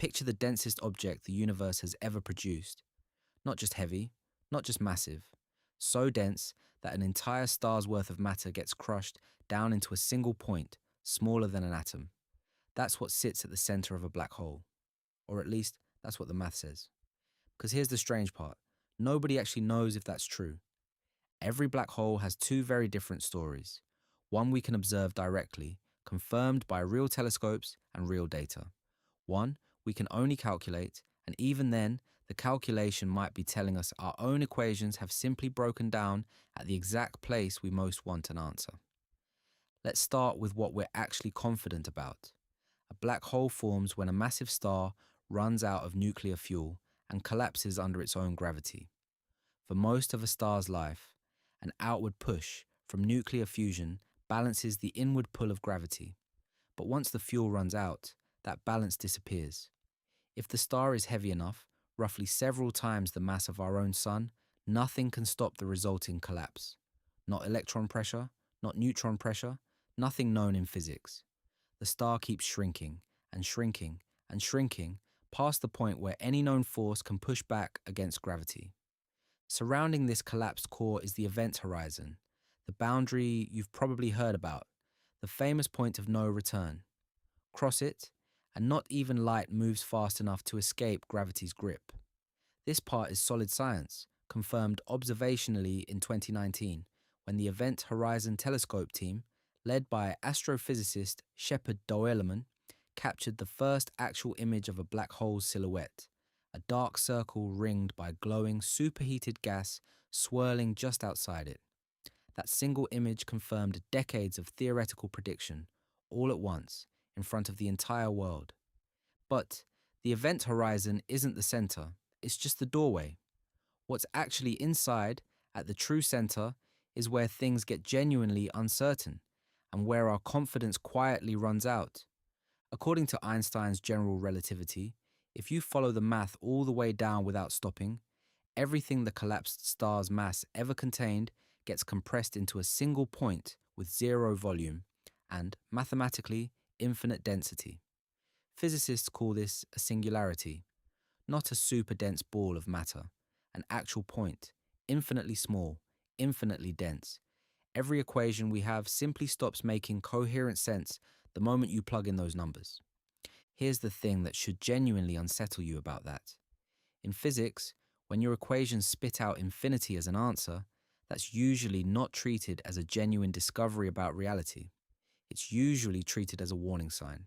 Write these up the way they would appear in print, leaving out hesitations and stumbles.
Picture the densest object the universe has ever produced. Not just heavy, not just massive. So dense that an entire star's worth of matter gets crushed down into a single point, smaller than an atom. That's what sits at the center of a black hole. Or at least, that's what the math says. Because here's the strange part. Nobody actually knows if that's true. Every black hole has two very different stories. One we can observe directly, confirmed by real telescopes and real data. One we can only calculate, and even then, the calculation might be telling us our own equations have simply broken down at the exact place we most want an answer. Let's start with what we're actually confident about. A black hole forms when a massive star runs out of nuclear fuel and collapses under its own gravity. For most of a star's life, an outward push from nuclear fusion balances the inward pull of gravity. But once the fuel runs out, that balance disappears. If the star is heavy enough, roughly several times the mass of our own sun, nothing can stop the resulting collapse. Not electron pressure, not neutron pressure, nothing known in physics. The star keeps shrinking and shrinking and shrinking past the point where any known force can push back against gravity. Surrounding this collapsed core is the event horizon, the boundary you've probably heard about, the famous point of no return. Cross it, and not even light moves fast enough to escape gravity's grip. This part is solid science, confirmed observationally in 2019, when the Event Horizon Telescope team, led by astrophysicist Sheperd Doeleman, captured the first actual image of a black hole's silhouette, a dark circle ringed by glowing superheated gas swirling just outside it. That single image confirmed decades of theoretical prediction, all at once, in front of the entire world. But the event horizon isn't the center, it's just the doorway. What's actually inside, at the true center, is where things get genuinely uncertain, and where our confidence quietly runs out. According to Einstein's general relativity, if you follow the math all the way down without stopping, everything the collapsed star's mass ever contained gets compressed into a single point with zero volume and, mathematically, infinite density. Physicists call this a singularity, not a super dense ball of matter, an actual point, infinitely small, infinitely dense. Every equation we have simply stops making coherent sense the moment you plug in those numbers. Here's the thing that should genuinely unsettle you about that. In physics, when your equations spit out infinity as an answer, that's usually not treated as a genuine discovery about reality. It's usually treated as a warning sign,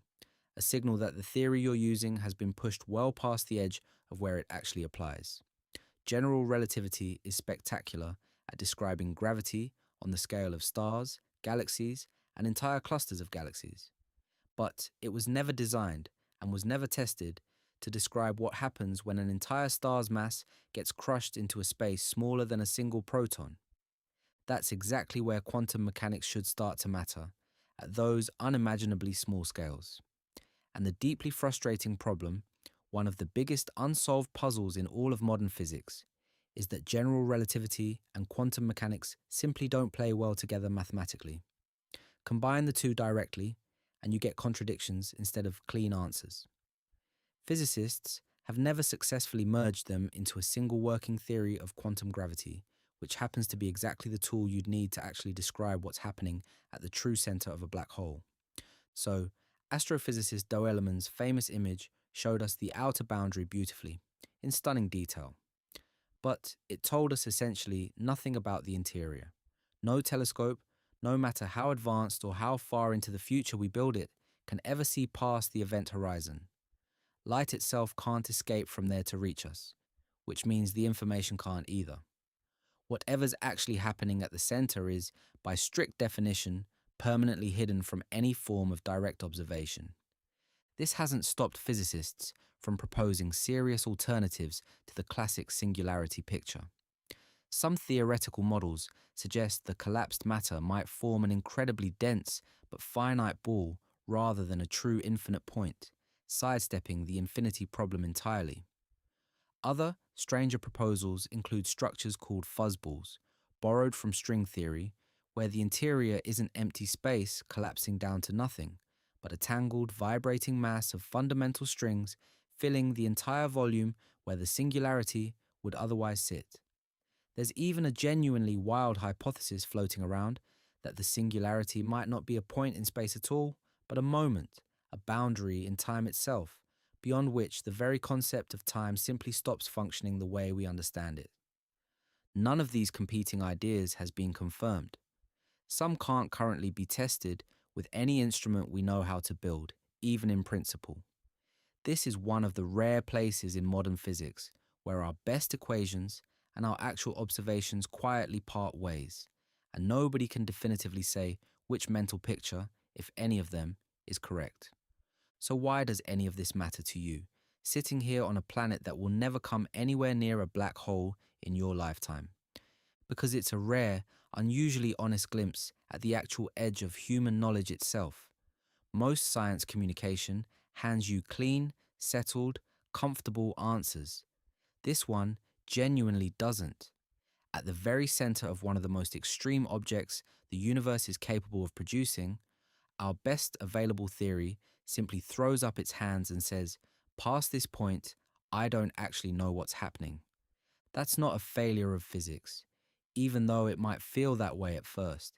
a signal that the theory you're using has been pushed well past the edge of where it actually applies. General relativity is spectacular at describing gravity on the scale of stars, galaxies, and entire clusters of galaxies. But it was never designed and was never tested to describe what happens when an entire star's mass gets crushed into a space smaller than a single proton. That's exactly where quantum mechanics should start to matter, at those unimaginably small scales. And the deeply frustrating problem, one of the biggest unsolved puzzles in all of modern physics, is that general relativity and quantum mechanics simply don't play well together mathematically. Combine the two directly, and you get contradictions instead of clean answers. Physicists have never successfully merged them into a single working theory of quantum gravity, which happens to be exactly the tool you'd need to actually describe what's happening at the true center of a black hole. So, astrophysicist Doeleman's famous image showed us the outer boundary beautifully, in stunning detail. But it told us essentially nothing about the interior. No telescope, no matter how advanced or how far into the future we build it, can ever see past the event horizon. Light itself can't escape from there to reach us, which means the information can't either. Whatever's actually happening at the center is, by strict definition, permanently hidden from any form of direct observation. This hasn't stopped physicists from proposing serious alternatives to the classic singularity picture. Some theoretical models suggest the collapsed matter might form an incredibly dense but finite ball rather than a true infinite point, sidestepping the infinity problem entirely. Other, stranger proposals include structures called fuzzballs, borrowed from string theory, where the interior isn't empty space collapsing down to nothing, but a tangled, vibrating mass of fundamental strings filling the entire volume where the singularity would otherwise sit. There's even a genuinely wild hypothesis floating around that the singularity might not be a point in space at all, but a moment, a boundary in time itself, beyond which the very concept of time simply stops functioning the way we understand it. None of these competing ideas has been confirmed. Some can't currently be tested with any instrument we know how to build, even in principle. This is one of the rare places in modern physics where our best equations and our actual observations quietly part ways, and nobody can definitively say which mental picture, if any of them, is correct. So why does any of this matter to you, sitting here on a planet that will never come anywhere near a black hole in your lifetime? Because it's a rare, unusually honest glimpse at the actual edge of human knowledge itself. Most science communication hands you clean, settled, comfortable answers. This one genuinely doesn't. At the very center of one of the most extreme objects the universe is capable of producing, our best available theory simply throws up its hands and says, past this point, I don't actually know what's happening. That's not a failure of physics, even though it might feel that way at first.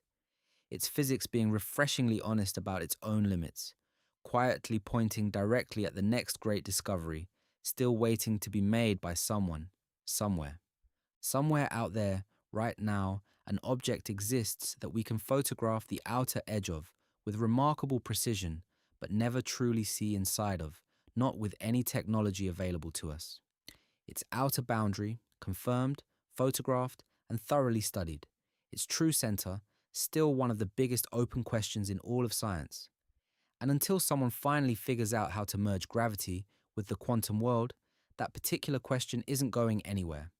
It's physics being refreshingly honest about its own limits, quietly pointing directly at the next great discovery, still waiting to be made by someone, somewhere. Somewhere out there, right now, an object exists that we can photograph the outer edge of with remarkable precision, but never truly see inside of, not with any technology available to us. Its outer boundary, confirmed, photographed, and thoroughly studied. Its true center, still one of the biggest open questions in all of science. And until someone finally figures out how to merge gravity with the quantum world, that particular question isn't going anywhere.